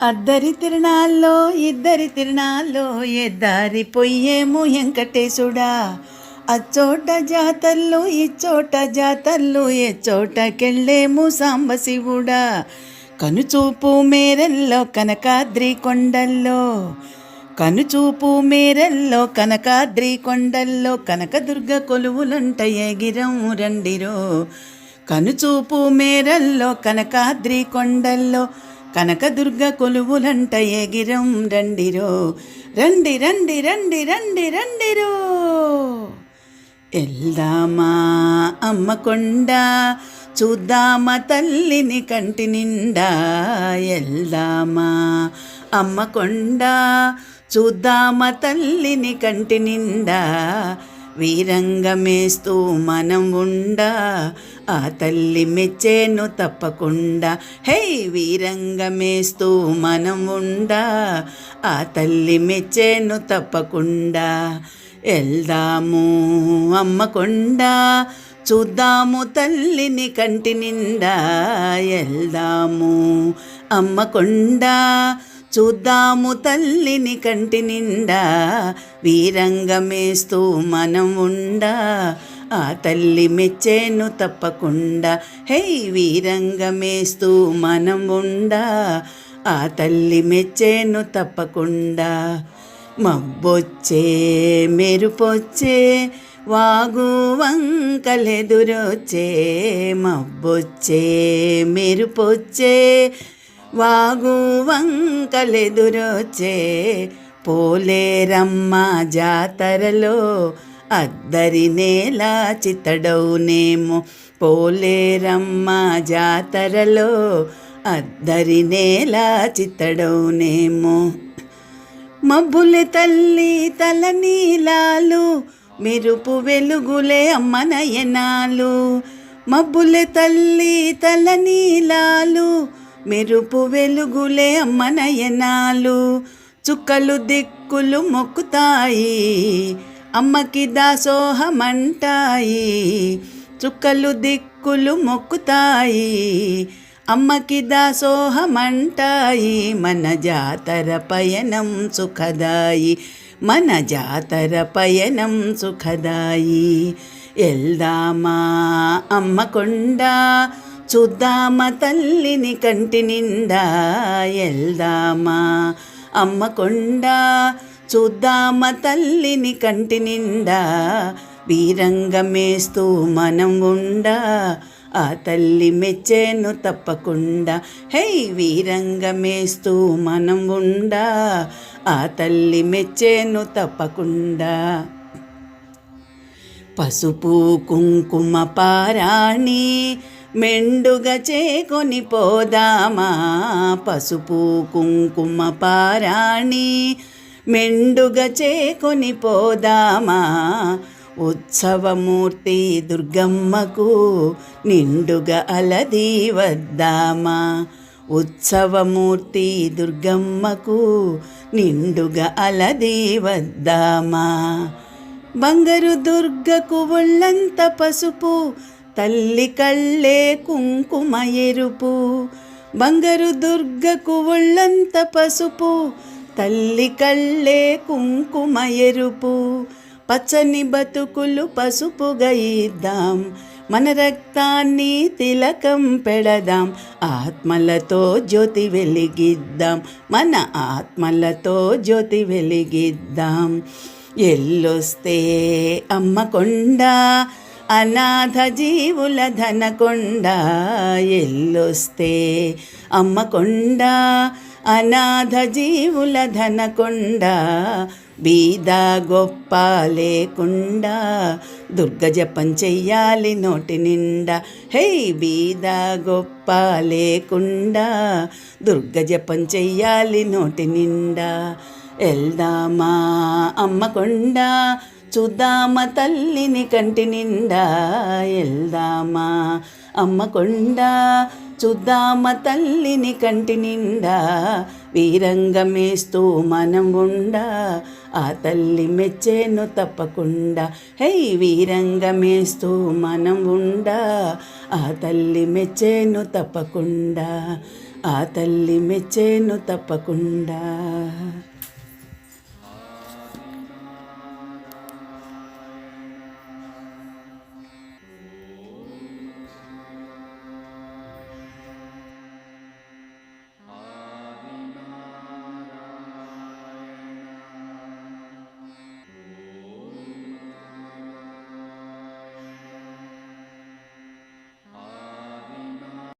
అద్దరి తిరణాల్లో ఇద్దరి తిరణాల్లో ఎద్దారి పొయ్యేము వెంకటేశుడా. అచ్చోట జాతర్లు ఇచ్చోట జాతర్లు ఎచ్చోటకెళ్ళేము సాంబశివుడా. కనుచూపు మేరెల్లో కనకాద్రి కొండల్లో, కనుచూపు మేరెల్లో కనకాద్రి కొండల్లో కనకదుర్గ కొలువులంట ఎగిరం రండిరో. కనుచూపు మేరల్లో కనకాద్రి కొండల్లో కనకదుర్గ కొలువులంట ఎగిరం రండిరో. రండి రండి రండి రండి రండిరో. ఎల్దామా అమ్మ కొండ చూద్దామా తల్లిని కంటి నిండా. ఎల్దామా అమ్మ కొండ చూద్దామా తల్లిని కంటి నిండా. వీరంగమేస్తూ మనం ఉండా ఆ తల్లి మెచ్చేను తప్పకుండా. హే వీరంగమేస్తూ మనం ఉండా ఆ తల్లి మెచ్చేను తప్పకుండా. ఎల్దాము అమ్మ కొండ చూద్దాము తల్లిని కంటి నిండా. ఎల్దాము అమ్మ కొండ చూద్దాము తల్లిని కంటి నిండా. వీరంగమేస్తూ మనం ఉండా ఆ తల్లి మెచ్చేను తప్పకుండా. హే వీరంగమేస్తూ మనం ఉండా ఆ తల్లి మెచ్చేను తప్పకుండా. మబ్బొచ్చే మెరుపొచ్చే వాగు వంకలెదురొచ్చే. మబ్బొచ్చే మెరుపొచ్చే వాగు వంకలెదురొచ్చే. పోలేరమ్మ జాతరలో అద్దరి నేల చిత్తడవునేమో. పోలేరమ్మ జాతరలో అద్దరి నేల చిత్తడవునేమో. మబ్బులే తల్లి తల నీలాలు మెరుపు వెలుగులే అమ్మ నయనాలు. మబ్బులే తల్లి తల నీలాలు మెరుపు వెలుగులే అమ్మ నయనాలు. చుక్కలు దిక్కులు మొక్కుతాయి అమ్మకి దాసోహమంటాయి. చుక్కలు దిక్కులు మొక్కుతాయి అమ్మకి దాసోహమంటాయి. మన జాతర పయనం సుఖదాయి, మన జాతర పయనం సుఖదాయి. ఎల్దామా అమ్మ కొండ చూద్దామా తల్లిని కంటి నిండా. ఎల్దామా అమ్మ కొండ చూద్దామా తల్లిని కంటి నిండా. వీరంగమేస్తూ మనం ఉండా ఆ తల్లి మెచ్చేను తప్పకుండా. హే వీరంగమేస్తూ మనం ఉండా ఆ తల్లి మెచ్చేను తప్పకుండా. పసుపు కుంకుమ పారాణి మెండుగా చేకొని పోదామా. పసుపు కుంకుమ పారాణి మెండుగా చేకొని పోదామా. ఉత్సవమూర్తి దుర్గమ్మకు నిండుగా అలది వద్దామా. ఉత్సవమూర్తి దుర్గమ్మకు నిండుగా అలది వద్దామా. బంగారు దుర్గకు ఒళ్ళంత పసుపు తల్లి కళ్ళే కుంకుమ ఎరుపు. బంగారు దుర్గకు ఒళ్ళంత పసుపు తల్లి కళ్ళే కుంకుమ ఎరుపు. పచ్చని బతుకులు పసుపుగా ఇద్దాం, మన రక్తాన్ని తిలకం పెడదాం. ఆత్మలతో జ్యోతి వెలిగిద్దాం, మన ఆత్మలతో జ్యోతి వెలిగిద్దాం. ఎల్లొస్తే అమ్మ కొండ అనాథ జీవుల ధనకొండ. ఎల్లొస్తే అమ్మ కొండ అనాథ జీవుల ధనకొండ. బీద గొప్ప లేకుండా దుర్గ జపం చెయ్యాలి నోటి నిండా. హే బీద గొప్ప లేకుండా దుర్గ జపం చెయ్యాలి నోటి నిండా. ఎల్దామా అమ్మ కొండ చూద్దామా తల్లిని కంటి నిండా. ఎల్దామా అమ్మ కొండ చూద్దామా తల్లిని కంటి నిండా. వీరంగమేస్తూ మనం ఉండా ఆ తల్లి మెచ్చేను తప్పకుండా. హే వీరంగమేస్తూ మనం ఉండా ఆ తల్లి మెచ్చేను తప్పకుండా. ఆ తల్లి మెచ్చేను తప్పకుండా.